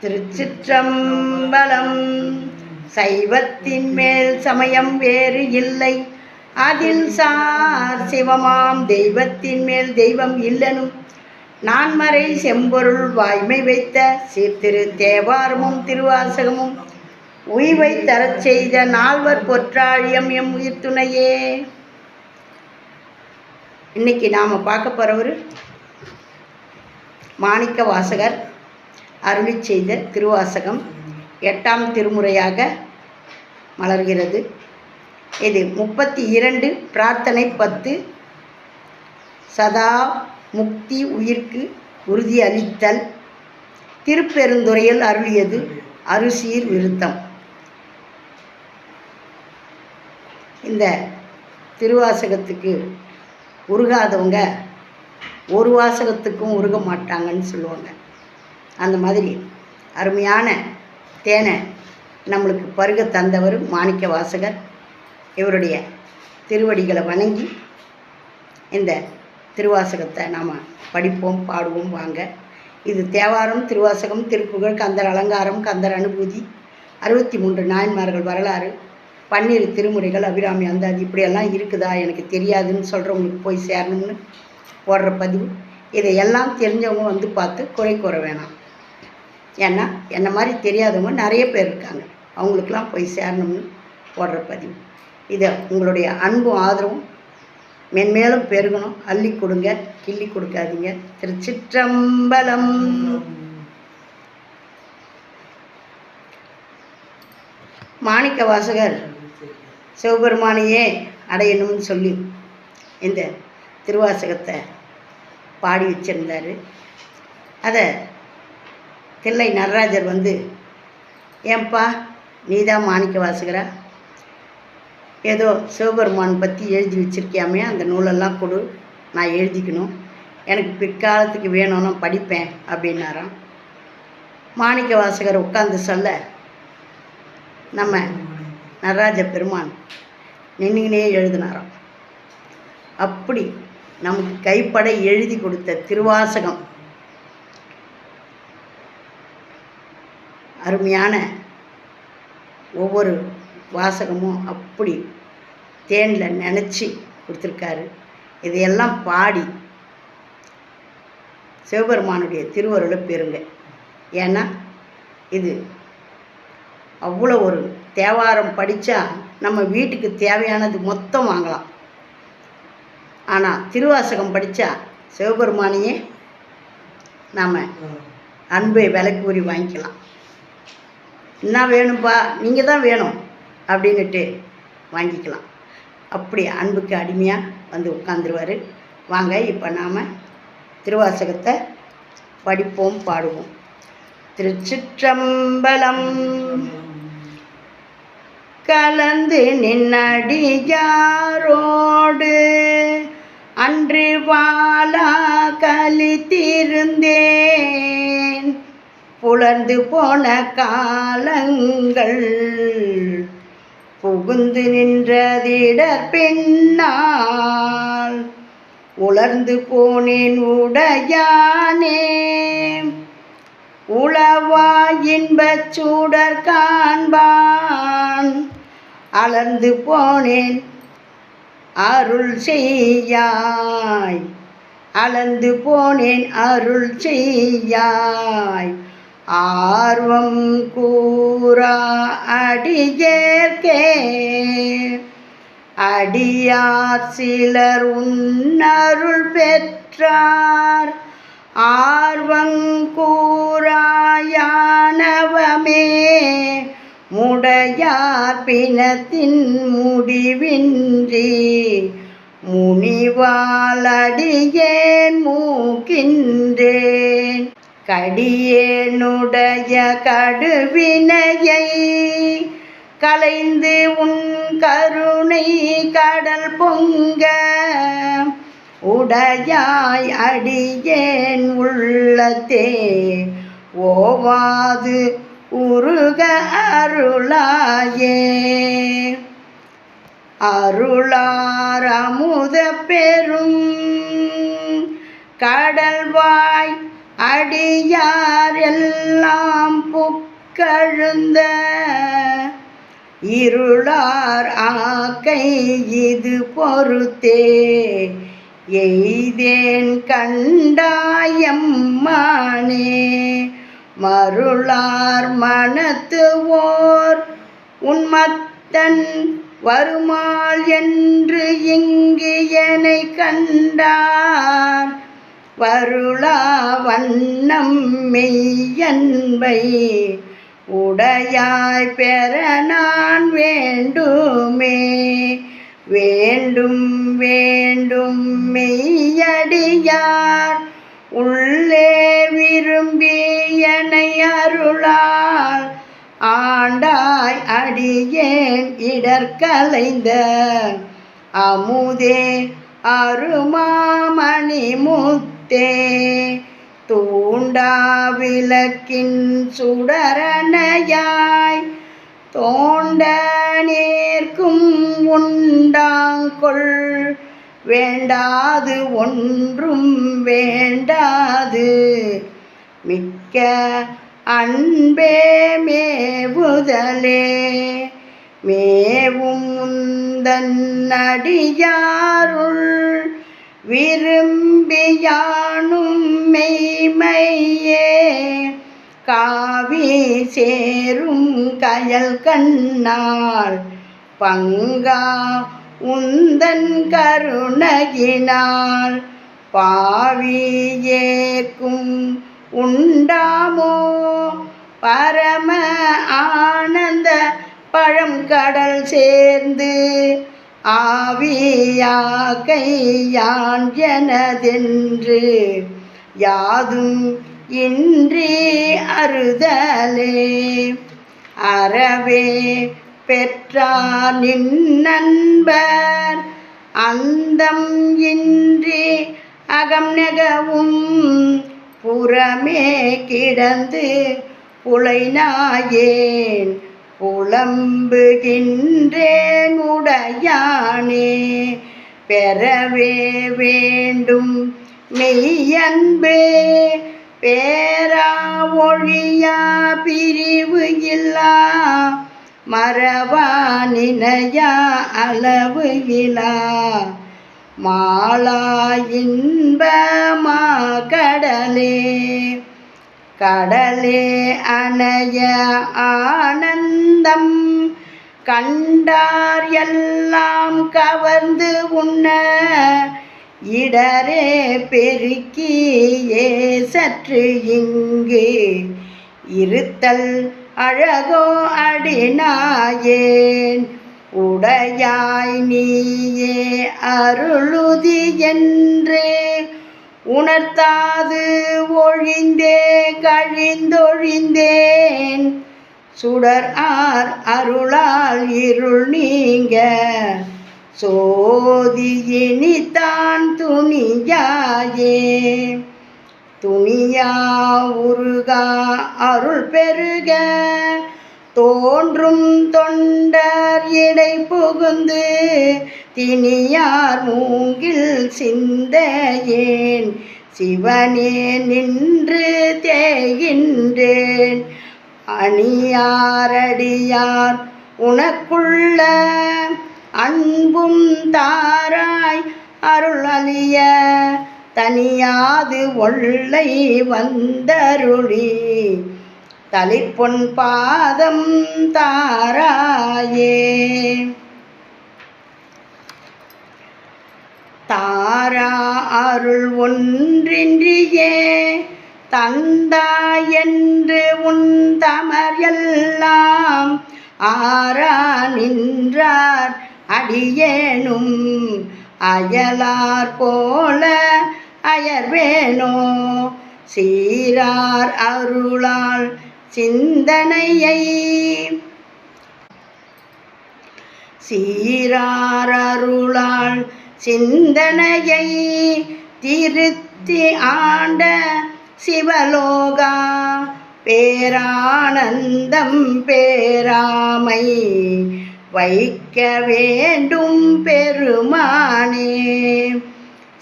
திருச்சிற்றம்பலம். சைவத்தின் மேல் சமயம் வேறு இல்லை, அதில் சார் சிவமாம் தெய்வத்தின் மேல் தெய்வம் இல்லனும் நான்மறை செம்பொருள் வாய்மை வைத்த சீர்திரு தேவாரமும் திருவாசகமும் உய்வை தரச் செய்த நால்வர் பொற்றாழியம் எம் உயிர் துணையே. இன்னைக்கு நாம் பார்க்க போகிறவர் மாணிக்க வாசகர் அருளி செய்த திருவாசகம் 8ஆம் திருமுறையாக மலர்கிறது. இது 32 பிரார்த்தனை 10 சதா முக்தி உயிர்க்கு உறுதி அளித்தல் திருப்பெருந்துறையில் அருளியது அருசீர் விருத்தம். இந்த திருவாசகத்துக்கு உருகாதவங்க ஒரு வாசகத்துக்கும் உருக மாட்டாங்கன்னு சொல்லுவாங்க. அந்த மாதிரி அருமையான தேனை நம்மளுக்கு பருக தந்தவர் மாணிக்க வாசகர். இவருடைய திருவடிகளை வணங்கி இந்த திருவாசகத்தை நாம் படிப்போம், பாடுவோம் வாங்க. இது தேவாரம், திருவாசகம், திருப்புகழ், கந்தர் அலங்காரம், கந்தர் அனுபூதி, 63 நாயன்மார்கள் வரலாறு, 12 திருமுறைகள், அபிராமி அந்தாதி, இப்படியெல்லாம் இருக்குதா எனக்கு தெரியாதுன்னு சொல்கிறவங்களுக்கு போய் சேரணும்னு போடுற பதிவு. இதையெல்லாம் தெரிஞ்சவங்க வந்து பார்த்து குறை கூற வேணாம். ஏன்னா என்ன மாதிரி தெரியாதவங்க நிறைய பேர் இருக்காங்க, அவங்களுக்கெல்லாம் போய் சேரணும்னு போடுற பதிவு. இதை உங்களுடைய அன்பும் ஆதரவும் மென்மேலும் பெருகணும். அள்ளி கொடுங்க, கிள்ளி கொடுக்காதீங்க. திருச்சிற்றம்பலம். மாணிக்க வாசகர் சிவபெருமானையே அடையணும்னு சொல்லி இந்த திருவாசகத்தை பாடி வச்சிருந்தார். அதை தில்லை நடராஜர் வந்து, ஏன்பா நீதான் மாணிக்க வாசகரா, ஏதோ சிவபெருமான் பற்றி எழுதி வச்சிருக்கியாமே, அந்த நூலெல்லாம் கொடு, நான் எழுதிக்கணும், எனக்கு பிற்காலத்துக்கு வேணும்னா படிப்பேன் அப்படின்னாராம். மாணிக்க வாசகர் உட்கார்ந்து சொல்ல நம்ம நடராஜ பெருமான் நின்றுனே எழுதினாராம். அப்படி நமக்கு கைப்பட எழுதி கொடுத்த திருவாசகம் அருமையான ஒவ்வொரு வாசகமும் அப்படி தேனில் நினச்சி கொடுத்துருக்காரு. இதையெல்லாம் பாடி சிவபெருமானுடைய திருவருளை பெறுங்க. ஏன்னா இது அவ்வளோ ஒரு தேவாரம் படித்தா நம்ம வீட்டுக்கு தேவையானது மொத்தம் வாங்கலாம். ஆனால் திருவாசகம் படித்தா சிவபெருமானையே நாம் அன்பை விலை கூறி வாங்கிக்கலாம். என்ன வேணும்ப்பா, நீங்கள் தான் வேணும் அப்படின்னுட்டு வாங்கிக்கலாம். அப்படி அன்புக்கு அடிமையாக வந்து உட்காந்துருவார். வாங்க இப்போ நாம் திருவாசகத்தை படிப்போம், பாடுவோம். திருச்சிற்றம்பலம். கலந்து நின்னடியாரோடு அன்று வாழா கலித்திருந்தேன், புலர்ந்து போன காலங்கள் புகுந்து நின்றதிடர் பின்னால் உலர்ந்து போனேன் உடையானே, உளவாய் இன்பச் சூடர் காண்பான் அலர்ந்து போனேன் அருள் செய்யாய், அலர்ந்து போனேன் அருள் செய்யாய், ஆர்வம் கூறா அடியேற்கே அடியார் சிலர் உன்னருள் பெற்றார், ஆர்வங்கூறாயானவமே முடையார் பிணத்தின் முடிவின்றி முனிவாலடியேன் மூக்கின்றேன், கடியேனுடைய கடுவினையை கலைந்து உன் கருணை கடல் பொங்க உடையாய் அடியேன் உள்ளத்தே ஓவாது உருக அருளாயே, அருளார் அமுத பெரும் கடல்வாய் அடியார் எல்லாம் புக்கழுந்த இருளார் ஆக்கை இது பொறுத்தே எய்தேன் கண்டாயம்மானே மருளார் மனத்துவோர் உன்மத்தன் வருமாள் என்று இங்கு என்னை கண்டார் வருளா வண்ணம் மெய்யன்பை உடையாய் பெற நான் வேண்டுமே வேண்டும் வேண்டும் மெய்யடியார் உள்ளே விரும்பி என்னை அருளால் ஆண்டாய் அடியேன் இடர்கலைந்த அமுதே அருமாமணி முத்தே தூண்டா விளக்கின் சுடரணையாய் தோண்ட நேர்க்கும் உண்டாங்கொள் வேண்டாது ஒன்றும் வேண்டாது மிக்க அன்பே மேவுதலே மேவும் முந்தன் அடியாருள் விரும்பியானும் மெய்மையே காவி சேரும் கயல் கண்ணால் பங்கா உந்தன் கருணையினால் பாவியேக்கும் உண்டாமோ பரம ஆனந்த பழங்கடல் சேர்ந்து ஆவியாகையான் எனதென்று யாதும் இன்றி அறுதலே அறவே பெற்றார் நின் நண்பர் அந்தம் இன்றி அகம் நெகவும் புறமே கிடந்து புலைநாயேன் புலம்புகின்றேன் உடையானே பெறவே வேண்டும் மெய்யன்பே பேரா ஒழியா பிரிவு இல்லா மறவா நினையா அளவு இலா மாலா இன்பமா கடலே கடலே அணைய ஆனந்தம் கண்டார் எல்லாம் கவர்ந்து உண்ண இடரே பெருக்கியே சற்று இங்கு இருத்தல் அழகோ அடிநாயேன் உடையாய் நீயே அருளுதி என்று உணர்த்தாது ஒழிந்தே கழிந்தொழிந்தேன் சுடர் ஆர் அருளால் இருள் நீங்க சோதியினித்தான் துணியாயே துணியா உருகா அருள் பெருக தோன்றும் தொண்டர் இடை புகுந்து திணியார் மூங்கில் சிந்தையேன் சிவனே நின்று தேகின்றேன் அணியாரடியார் உனக்குள்ள அன்பும் தாராய் அருள் அழிய தனியாது ஒல்லை வந்தருளி தலைப்பொன் பாதம் தாராயே தாரா அருள் ஒன்றின்றியே தந்தாய் என்று உன் தமர் எல்லாம் ஆரா நின்றார் அடியேனும் அயலார் போல அயர்வேனோ சீரார் அருளால் சிந்தனையை சீரார் அருளால் சிந்தனையை திருத்தி ஆண்ட சிவலோகா பேரானந்தம் பேராமை வைக்க வேண்டும் பெருமானே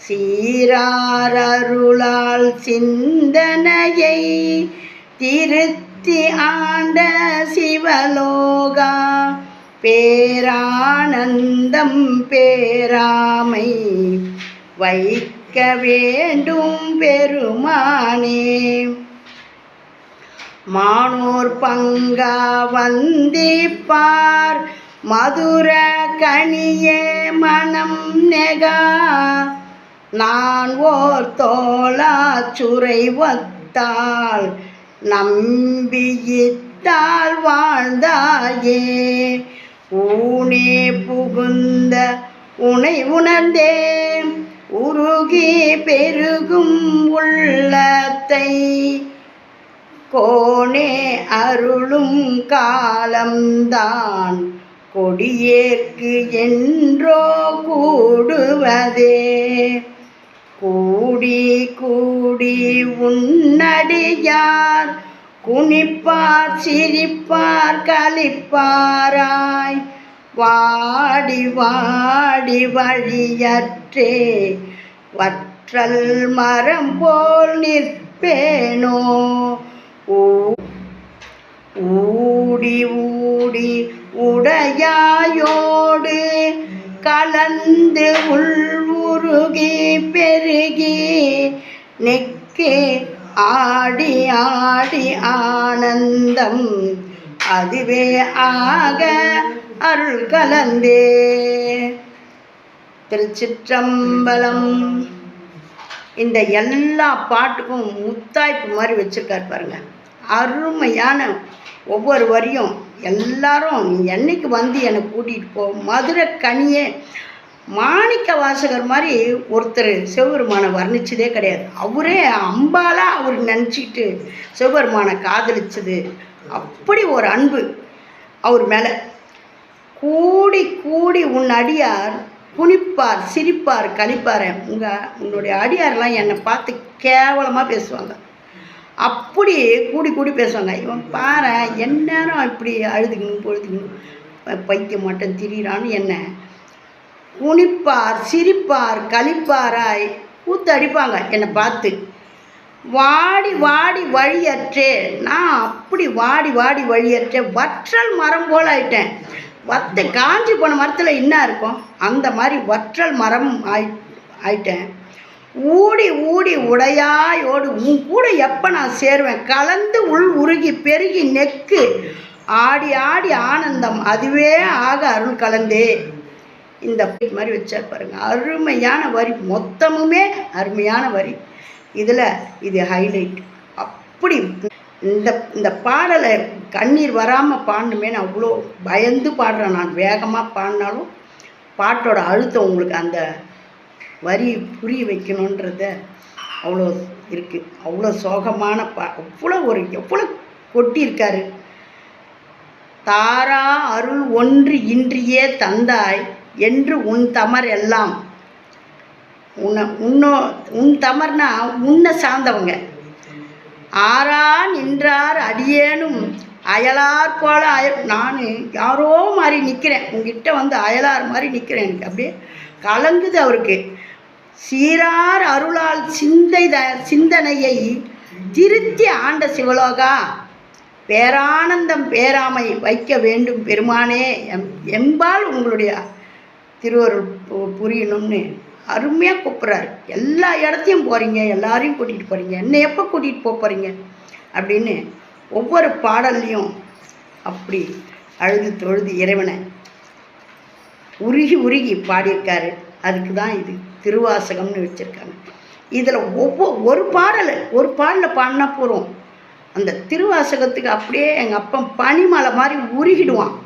சீரார் அருளால் சிந்தனையை திருத்தி ஆண்ட சிவலோகா பேரானந்தம் பேராமை வைக்க வேண்டும் பெருமானே. மானோர் பங்கா வந்திப்பார் மதுர கனியே மனம் நெகா நான் ஓர் தோளா சுரை ஒத்தாள் நம்பியித்தால் வாழ்ந்தாயே. ஊனே புகுந்த உனை உணர்ந்தே உருகி பெருகும் உள்ளத்தை கோனே அருளும் காலம்தான் கொடியேற்கு என்றோ கூடுவதே. கூடி கூடி உன்னடியார் குனிப்பார் சிரிப்பார் களிப்பாராய் வாடி வாடி வழியற்றே வற்றல் மரம் போல் நிற்பேனோ. ஊடி ஊடி உடையாயோடு கலந்து உள்வுருகி பெருகி நெக்கே ஆடி ஆடி ஆனந்தம் அதுவே ஆக அருள் கலந்தே. திருச்சிற்றம்பலம். இந்த எல்லா பாட்டுக்கும் முத்தாய்ப்பு மாதிரி வச்சுருக்காரு பாருங்க. அருமையான ஒவ்வொரு வரியும் எல்லாரும் நீ என்னைக்கு வந்து என்னை கூட்டிகிட்டு போ. மதுரை கனியே மாணிக்க வாசகர் மாதிரி ஒருத்தர் சிவபெருமானை வர்ணிச்சதே கிடையாது. அவரே அம்பாலாக அவர் நினச்சிக்கிட்டு சிவபெருமானை காதலிச்சது. அப்படி ஒரு அன்பு அவர் மேலே. கூடி கூடி உன் அடியார் குனிப்பார் சிரிப்பார் களிப்பார். உன்னுடைய அடியாரெலாம் என்னை பார்த்து கேவலமாக பேசுவாங்க. அப்படி கூடி கூடி பேசுவாங்க. இவன் பாரு எந்நேரம் இப்படி அழுதுக்கணும் பொழுதுக்கணும் பைத்தியம் மட்டும் திரியிறான்னு என்ன குனிப்பார் சிரிப்பார் களிப்பாராய் கூத்து அடிப்பாங்க என்னை பார்த்து. வாடி வாடி வழியற்றே நான் அப்படி வாடி வாடி வழியற்றே வற்றல் மரம் போல் ஆயிட்டேன். காஞ்சி போன மரத்தில் என்ன இருக்கும் அந்த மாதிரி வற்றல் மரம் ஆயிட்டேன். ஊடி ஊடி உடையாயோடு உன் கூட எப்போ நான் சேருவேன் கலந்து உள் உருகி பெருகி நெக்கு ஆடி ஆடி ஆனந்தம் அதுவே ஆக அருள் கலந்தே. இந்த மாதிரி வச்சா பாருங்க. அருமையான வரி, மொத்தமுமே அருமையான வரி. இதில் இது ஹைலைட். அப்படி இந்த பாடலை கண்ணீர் வராமல் பாடணுமேனு அவ்வளோ பயந்து பாடுறேன் நான். வேகமாக பாடினாலும் பாட்டோட அழுத்தம் உங்களுக்கு அந்த வரி புரிய வைக்கணுன்றத அவ்வளோ இருக்குது. அவ்வளோ சோகமான எவ்வளோ கொட்டியிருக்காரு. தாரா அருள் ஒன்று இன்றியே தந்தாய் என்று உன் தமர் எல்லாம் உன் தமர்னா உன்னை சார்ந்தவங்க ஆறா நின்றார் அடியேனும் அயலார் போல நான் யாரோ மாதிரி நிற்கிறேன் உங்ககிட்ட வந்து அயலார் மாதிரி நிற்கிறேன். எனக்கு அப்படியே கலங்குது அவருக்கு. சீரார் அருளால் சிந்தனையை திருத்தி ஆண்ட சிவலோகா பேரானந்தம் பேராமை வைக்க வேண்டும் பெருமானே. எம்பால் உங்களுடைய திருவருள் புரியணும்னு அருமையாக கூப்பிட்றாரு. எல்லா இடத்தையும் போகிறீங்க, எல்லாரையும் கூட்டிகிட்டு போகிறீங்க, என்னை எப்போ கூட்டிகிட்டு போகிறீங்க அப்படின்னு ஒவ்வொரு பாடல்லையும் அப்படி அழுது தொழுது இறைவனை உருகி உருகி பாடியிருக்காரு. அதுக்கு தான் இது திருவாசகம்னு வச்சுருக்காங்க. இதில் ஒரு பாடலில் பாடினா போகிறோம். அந்த திருவாசகத்துக்கு அப்படியே எங்கள் அப்பா பனிமலை மாதிரி உருகிடுவான்.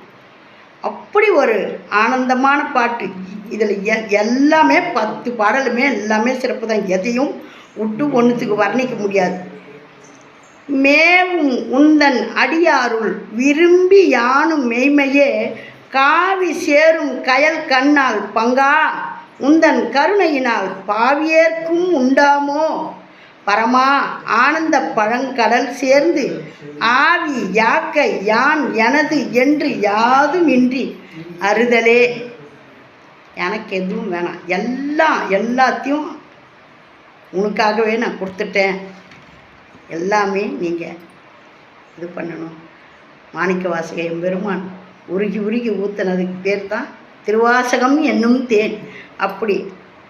அப்படி ஒரு ஆனந்தமான பாட்டு. இதில் எல்லாமே 10 பாடலுமே எல்லாமே சிறப்பு தான். எதையும் விட்டு ஒன்றுத்துக்கு வர்ணிக்க முடியாது. மேவும் உந்தன் அடியாருள் விரும்பி யானும் மெய்மையே காவி சேரும் கயல் கண்ணால் பங்கா உந்தன் கருணையினால் பாவியேற்கும் உண்டாமோ பரமா ஆனந்த பழங்கடல் சேர்ந்து ஆவி யாக்கை யான் எனது என்று யாதுமின்றி அறுதலே. எனக்கு எதுவும் வேணாம், எல்லாத்தையும் உனக்காகவே நான் கொடுத்துட்டேன். எல்லாமே நீங்கள் இது பண்ணணும். மாணிக்க வாசக எம்பெருமான் உருகி உருகி ஊற்றுனதுக்கு பேர் தான் திருவாசகம் என்னும் தேன். அப்படி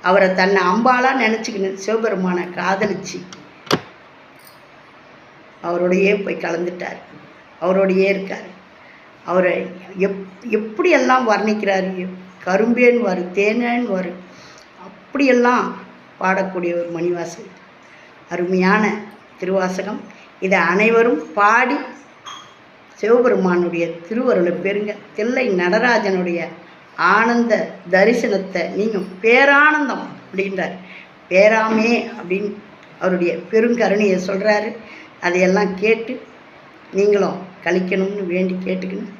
அவரை தன்னை அம்பாலாக நினச்சிக்கின்னு சிவபெருமானை காதலிச்சு அவரோடையே போய் கலந்துட்டார், அவரோடையே இருக்கார். அவரை எப்படியெல்லாம் வர்ணிக்கிறார், கரும்பேன்வார், தேனேன்வார், அப்படியெல்லாம் பாடக்கூடிய ஒரு மணிவாசகம். அருமையான திருவாசகம். இதை அனைவரும் பாடி சிவபெருமானுடைய திருவருளை பெறுங்க. தில்லை நடராஜனுடைய ஆனந்த தரிசனத்தை நீங்கள் பேரானந்தம் அப்படின்றார். பேராமே அப்படின்னு அவருடைய பெருங்கருணையை சொல்கிறாரு. அதையெல்லாம் கேட்டு நீங்களும் கழிக்கணும்னு வேண்டி கேட்டுக்கணும்.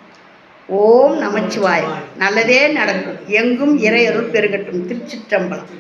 ஓம் நமச்சிவாய. நல்லதே நடக்கும். எங்கும் இறையருள் பெருகட்டும். திருச்சிற்றம்பலம்.